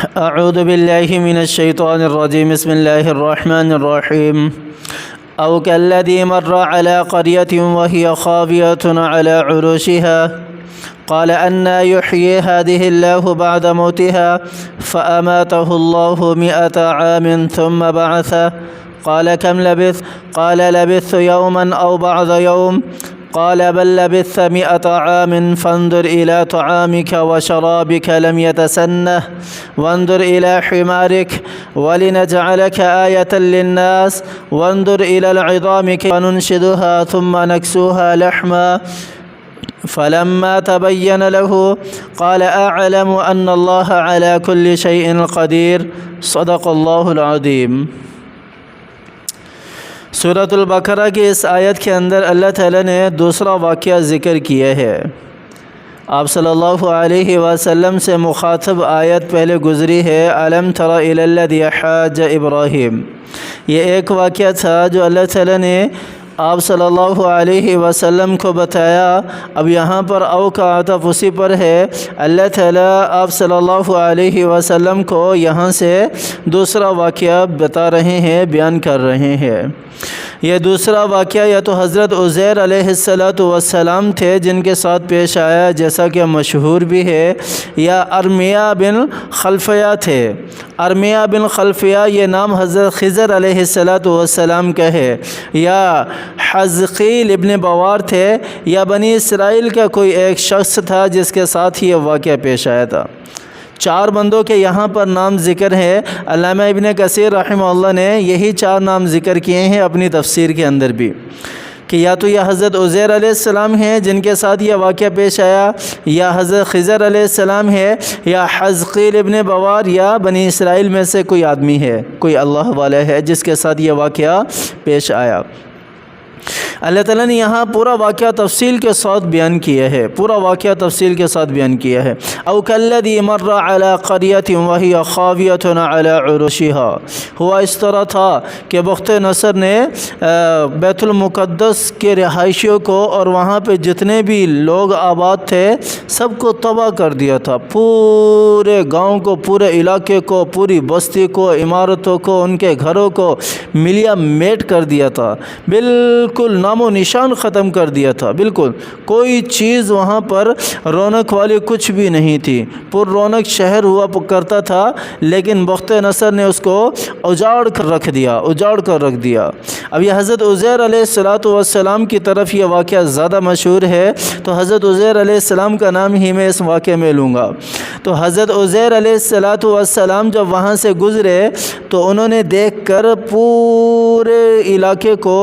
اعوذ باللہ من الشیطان الرجیم بسم اللہ الرحمن الرحیم او كالذي مر على قرية وهي خاوية على عروشها قال أنى يحيي هذه الله بعد موتها فأماته الله 100 عام ثم بعثه قال كم لبثت؟ قال لبثت يوما أو بعض يوم قال بل لبثت 100 عام فانظر إلى طعامك وشرابك لم يتسنه وانظر إلى حمارك ولنجعلك آية للناس وانظر إلى العظام كيف ننشدها ثم نكسوها لحما فلما تبين له قال أعلم أن الله على كل شيء قدير صدق الله العظيم۔ سورۃ البقرہ کی اس آیت کے اندر اللہ تعالیٰ نے دوسرا واقعہ ذکر کیا ہے۔ آپ صلی اللہ علیہ وسلم سے مخاطب آیت پہلے گزری ہے، الم تر الی الذی حاج ابراہیم۔ یہ ایک واقعہ تھا جو اللہ تعالیٰ نے آپ صلی اللہ علیہ وسلم کو بتایا۔ اب یہاں پر او کا عطف اسی پر ہے۔ اللہ تعالیٰ آپ صلی اللہ علیہ وسلم کو یہاں سے دوسرا واقعہ بتا رہے ہیں، بیان کر رہے ہیں۔ یہ دوسرا واقعہ یا تو حضرت عزیر علیہ السلام تھے جن کے ساتھ پیش آیا، جیسا کہ مشہور بھی ہے، یا ارمیہ بن خلفیہ تھے۔ ارمیہ بن خلفیہ یہ نام حضرت خضر علیہ السلام کا ہے، یا حزقیل ابن بوار تھے، یا بنی اسرائیل کا کوئی ایک شخص تھا جس کے ساتھ یہ واقعہ پیش آیا تھا۔ 4 بندوں کے یہاں پر نام ذکر ہے۔ علامہ ابن کثیر رحمہ اللہ نے یہی 4 نام ذکر کیے ہیں اپنی تفسیر کے اندر بھی، کہ یا تو یہ حضرت عزیر علیہ السلام ہیں جن کے ساتھ یہ واقعہ پیش آیا، یا حضرت خضر علیہ السلام ہے، یا حزقیل ابن بوار، یا بنی اسرائیل میں سے کوئی آدمی ہے، کوئی اللہ والا ہے جس کے ساتھ یہ واقعہ پیش آیا۔ اللہ تعالیٰ نے یہاں پورا واقعہ تفصیل کے ساتھ بیان کیا ہے، پورا واقعہ تفصیل کے ساتھ بیان کیا ہے۔ او کالذی مر علی قریۃ وہی خاویۃ علی عروشها، ہوا اس طرح تھا کہ بخت نصر نے بیت المقدس کے رہائشیوں کو اور وہاں پہ جتنے بھی لوگ آباد تھے سب کو تباہ کر دیا تھا، پورے گاؤں کو، پورے علاقے کو، پوری بستی کو، عمارتوں کو، ان کے گھروں کو ملیا میٹ کر دیا تھا، بالکل نام و نشان ختم کر دیا تھا۔ بالکل کوئی چیز وہاں پر رونق والی کچھ بھی نہیں تھی، پر رونق شہر ہوا کرتا تھا، لیکن بخت نصر نے اس کو اجاڑ کر رکھ دیا۔ اب یہ حضرت عزیر علیہ السلام کی طرف یہ واقعہ زیادہ مشہور ہے، تو حضرت عزیر علیہ السلام کا نام ہی میں اس واقعے میں لوں گا۔ تو حضرت عزیر علیہ السلام جب وہاں سے گزرے تو انہوں نے دیکھ کر پورے علاقے کو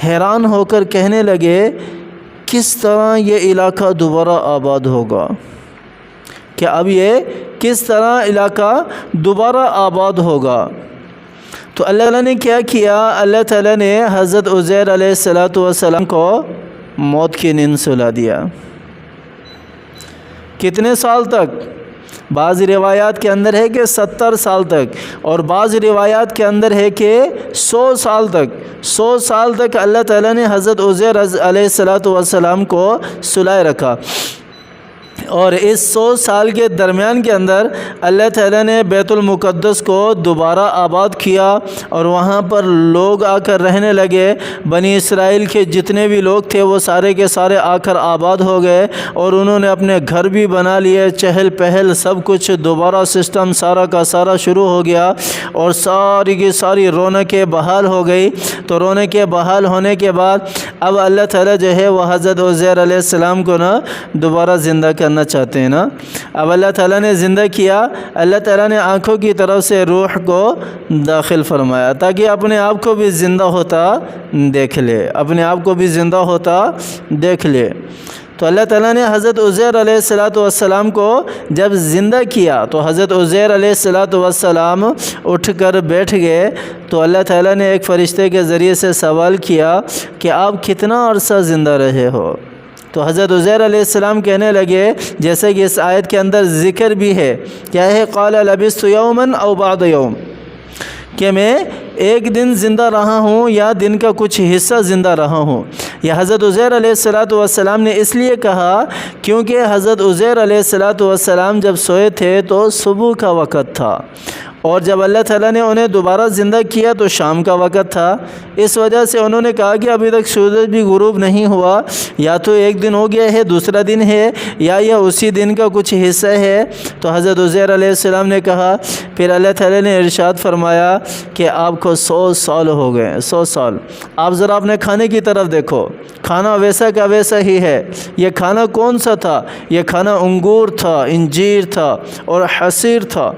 حیران ہو کر کہنے لگے کس طرح یہ علاقہ دوبارہ آباد ہوگا، کہ اب یہ کس طرح علاقہ دوبارہ آباد ہوگا۔ تو اللہ تعالیٰ نے کیا کیا؟ اللہ تعالیٰ نے حضرت عزیر علیہ السلام کو موت کی نیند سلا دیا۔ کتنے سال تک؟ بعض روایات کے اندر ہے کہ 70 سال تک، اور بعض روایات کے اندر ہے کہ 100 سال تک۔ 100 سال تک اللہ تعالیٰ نے حضرت عزیر علیہ السلام کو سلائے رکھا، اور اس 100 سال کے درمیان کے اندر اللہ تعالیٰ نے بیت المقدس کو دوبارہ آباد کیا، اور وہاں پر لوگ آ کر رہنے لگے۔ بنی اسرائیل کے جتنے بھی لوگ تھے وہ سارے کے سارے آ کر آباد ہو گئے، اور انہوں نے اپنے گھر بھی بنا لیے، چہل پہل سب کچھ دوبارہ سسٹم سارا کا سارا شروع ہو گیا، اور ساری کی ساری رونقیں بحال ہو گئی۔ تو رونقیں بحال ہونے کے بعد اب اللہ تعالیٰ جو ہے وہ حضرت عزیر علیہ السلام کو دوبارہ زندہ کرنا چاہتے ہیں نا۔ اب اللہ تعالیٰ نے زندہ کیا، اللہ تعالیٰ نے آنکھوں کی طرف سے روح کو داخل فرمایا تاکہ اپنے آپ کو بھی زندہ ہوتا دیکھ لے، اپنے آپ کو بھی زندہ ہوتا دیکھ لے۔ تو اللہ تعالیٰ نے حضرت عزیر علیہ السلام کو جب زندہ کیا تو حضرت عزیر علیہ السلام اٹھ کر بیٹھ گئے، تو اللہ تعالیٰ نے ایک فرشتے کے ذریعے سے سوال کیا کہ آپ کتنا عرصہ زندہ رہے ہو؟ تو حضرت عزیر علیہ السلام کہنے لگے، جیسے کہ اس آیت کے اندر ذکر بھی ہے، کیا ہے؟ قال لبثت یوما او بعض یوم، کہ میں ایک دن زندہ رہا ہوں یا دن کا کچھ حصہ زندہ رہا ہوں۔ یہ حضرت عزیر علیہ السلام نے اس لیے کہا کیونکہ حضرت عزیر علیہ السلام جب سوئے تھے تو صبح کا وقت تھا، اور جب اللہ تعالیٰ نے انہیں دوبارہ زندہ کیا تو شام کا وقت تھا۔ اس وجہ سے انہوں نے کہا کہ ابھی تک سورج بھی غروب نہیں ہوا، یا تو ایک دن ہو گیا ہے، دوسرا دن ہے، یا یہ اسی دن کا کچھ حصہ ہے۔ تو حضرت عزیر علیہ السلام نے کہا، پھر اللہ تعالیٰ نے ارشاد فرمایا کہ آپ کو 100 سال ہو گئے، 100 سال۔ آپ ذرا اپنے کھانے کی طرف دیکھو، کھانا ویسا کا ویسا ہی ہے۔ یہ کھانا کون سا تھا؟ یہ کھانا انگور تھا، انجیر تھا اور حصیر تھا،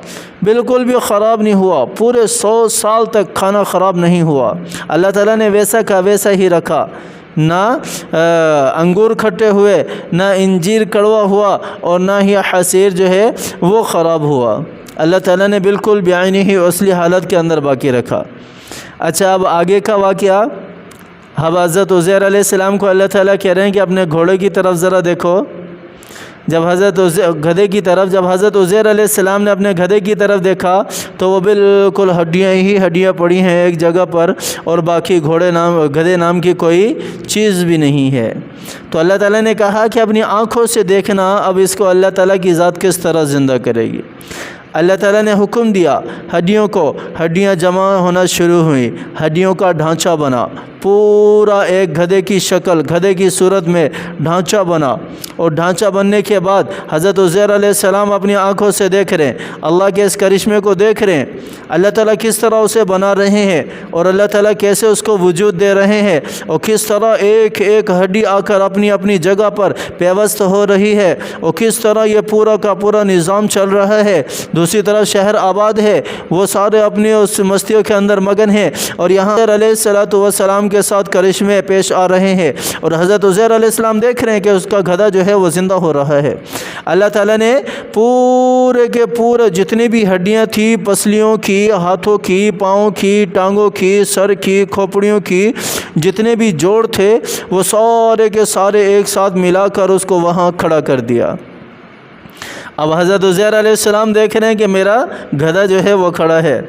بالکل بھی خراب نہیں ہوا، پورے 100 سال تک کھانا خراب نہیں ہوا۔ اللہ تعالیٰ نے ویسا کا ویسا ہی رکھا، نہ انگور کھٹے ہوئے، نہ انجیر کڑوا ہوا، اور نہ ہی حصیر جو ہے وہ خراب ہوا۔ اللہ تعالیٰ نے بالکل بعینی ہی اصلی حالت کے اندر باقی رکھا۔ اچھا، اب آگے کا واقعہ، اب حضرت عزیر علیہ السلام کو اللہ تعالیٰ کہہ رہے ہیں کہ اپنے گھوڑے کی طرف ذرا دیکھو۔ جب حضرت عزیر علیہ السلام نے اپنے گدھے کی طرف دیکھا تو وہ بالکل ہڈیاں ہی ہڈیاں پڑی ہیں ایک جگہ پر، اور باقی گدھے نام کی کوئی چیز بھی نہیں ہے۔ تو اللہ تعالیٰ نے کہا کہ اپنی آنکھوں سے دیکھنا اب اس کو اللہ تعالیٰ کی ذات کس طرح زندہ کرے گی۔ اللہ تعالیٰ نے حکم دیا ہڈیاں جمع ہونا شروع ہوئیں، ہڈیوں کا ڈھانچہ بنا، پورا ایک گدھے کی شکل، گدھے کی صورت میں ڈھانچہ بنا، اور ڈھانچہ بننے کے بعد حضرت عزیر علیہ السلام اپنی آنکھوں سے دیکھ رہے ہیں، اللہ کے اس کرشمے کو دیکھ رہے ہیں، اللہ تعالیٰ کس طرح اسے بنا رہے ہیں، اور اللہ تعالیٰ کیسے اس کو وجود دے رہے ہیں، اور کس طرح ایک ایک ہڈی آ کر اپنی اپنی جگہ پر پیوست ہو رہی ہے، اور کس طرح یہ پورا کا پورا نظام چل رہا ہے۔ دوسری طرف شہر آباد ہے، وہ سارے اپنی اس مستیوں کے اندر مگن ہیں، اور یہاں علیہ السلام کے ساتھ کرشمے پیش آ رہے ہیں، اور حضرت عزیر علیہ السلام دیکھ رہے ہیں کہ اس کا گدھا جو ہے وہ زندہ ہو رہا ہے۔ اللہ تعالیٰ نے پورے کے پورے جتنی بھی ہڈیاں تھیں، پسلیوں کی، ہاتھوں کی، پاؤں کی، ٹانگوں کی، سر کی، کھوپڑیوں کی، جتنے بھی جوڑ تھے وہ سارے کے سارے ایک ساتھ ملا کر اس کو وہاں کھڑا کر دیا۔ اب حضرت عزیر علیہ السلام دیکھ رہے ہیں کہ میرا گدھا جو ہے وہ کھڑا ہے،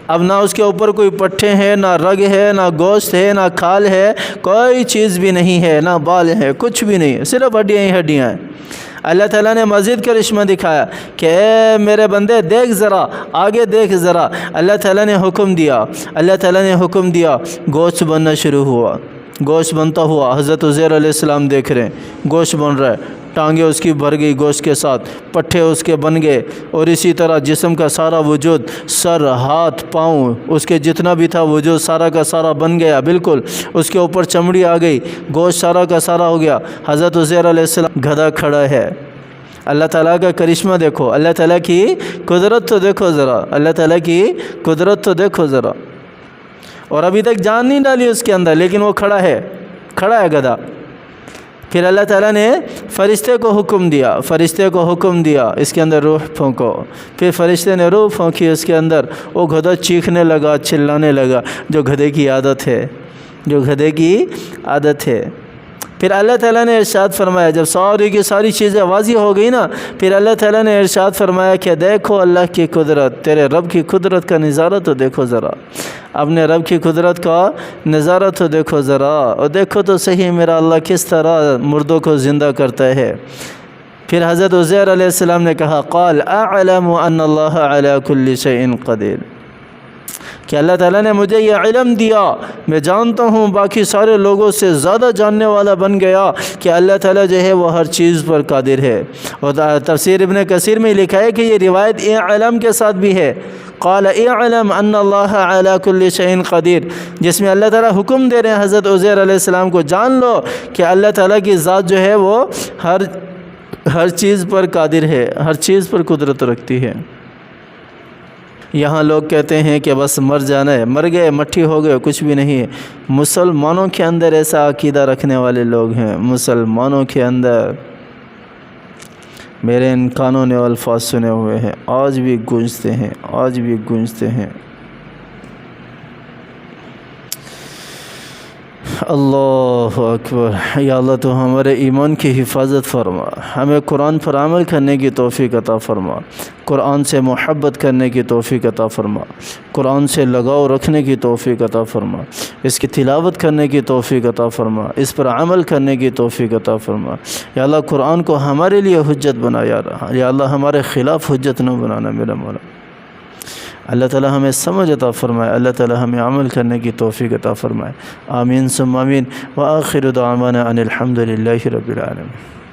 اب نہ اس کے اوپر کوئی پٹھے ہیں، نہ رگ ہے، نہ گوشت ہے، نہ کھال ہے، کوئی چیز بھی نہیں ہے، نہ بال ہے، کچھ بھی نہیں، صرف ہڈیاں ہی ہڈیاں ہیں۔ اللہ تعالیٰ نے مزید کرشمہ دکھایا کہ اے میرے بندے دیکھ ذرا، آگے دیکھ ذرا۔ اللہ تعالیٰ نے حکم دیا، گوشت بننا شروع ہوا، گوشت بنتا ہوا۔ حضرت عزیر علیہ السلام دیکھ رہے ہیں گوشت بن رہا ہے، ٹانگیں اس کی بھر گئی گوشت کے ساتھ، پٹھے اس کے بن گئے، اور اسی طرح جسم کا سارا وجود، سر، ہاتھ، پاؤں، اس کے جتنا بھی تھا وجود سارا کا سارا بن گیا، بالکل اس کے اوپر چمڑی آ گئی، گوشت سارا کا سارا ہو گیا۔ حضرت عزیر علیہ السلام گدھا کھڑا ہے۔ اللہ تعالیٰ کا کرشمہ دیکھو، اللہ تعالیٰ کی قدرت تو دیکھو ذرا، اللہ تعالیٰ کی قدرت تو دیکھو ذرا۔ اور ابھی تک جان نہیں ڈالی اس کے اندر، لیکن وہ کھڑا ہے گدھا۔ پھر اللہ تعالیٰ نے فرشتے کو حکم دیا اس کے اندر روح پھونکو۔ پھر فرشتے نے روح پھونکی اس کے اندر، وہ گدھا چیخنے لگا، چلانے لگا، جو گدھے کی عادت ہے۔ پھر اللہ تعالیٰ نے ارشاد فرمایا، جب ساری کی ساری چیزیں واضح ہو گئی نا، پھر اللہ تعالیٰ نے ارشاد فرمایا کہ دیکھو اللہ کی قدرت، تیرے رب کی قدرت کا نظارہ تو دیکھو ذرا، اپنے رب کی قدرت کا نظارہ تو دیکھو ذرا، اور دیکھو تو صحیح میرا اللہ کس طرح مردوں کو زندہ کرتا ہے۔ پھر حضرت عزیر علیہ السلام نے کہا، قال اعلم ان اللہ علی کل شیء قدیر، کہ اللہ تعالیٰ نے مجھے یہ علم دیا، میں جانتا ہوں، باقی سارے لوگوں سے زیادہ جاننے والا بن گیا کہ اللہ تعالیٰ جو ہے وہ ہر چیز پر قادر ہے۔ اور تفسیر ابن کثیر میں لکھا ہے کہ یہ روایت علم کے ساتھ بھی ہے، قال اعلم ان اللہ علی کل شیء قدیر، جس میں اللہ تعالیٰ حکم دے رہے ہیں حضرت عزیر علیہ السلام کو، جان لو کہ اللہ تعالیٰ کی ذات جو ہے وہ ہر چیز پر قادر ہے، ہر چیز پر قدرت رکھتی ہے۔ یہاں لوگ کہتے ہیں کہ بس مر جانا ہے، مر گئے، مٹھی ہو گئے، کچھ بھی نہیں ہے۔ مسلمانوں کے اندر ایسا عقیدہ رکھنے والے لوگ ہیں، مسلمانوں کے اندر میرے ان کانوں نے الفاظ سنے ہوئے ہیں، آج بھی گونجتے ہیں۔ اللہ اکبر۔ یا اللہ تو ہمارے ایمان کی حفاظت فرما، ہمیں قرآن پر عمل کرنے کی توفیق عطا فرما، قرآن سے محبت کرنے کی توفیق عطا فرما، قرآن سے لگاؤ رکھنے کی توفیق عطا فرما، اس کی تلاوت کرنے کی توفیق عطا فرما، اس پر عمل کرنے کی توفیق عطا فرما۔ یا اللہ قرآن کو ہمارے لیے حجت بنا یا اللہ ہمارے خلاف حجت نہ بنانا میرا مولا۔ اللہ تعالی ہمیں سمجھ عطا فرمائے، اللہ تعالی ہمیں عمل کرنے کی توفیق عطا فرمائے۔ آمین ثم آمین۔ وآخر دعوانا ان الحمد للہ رب العالمین۔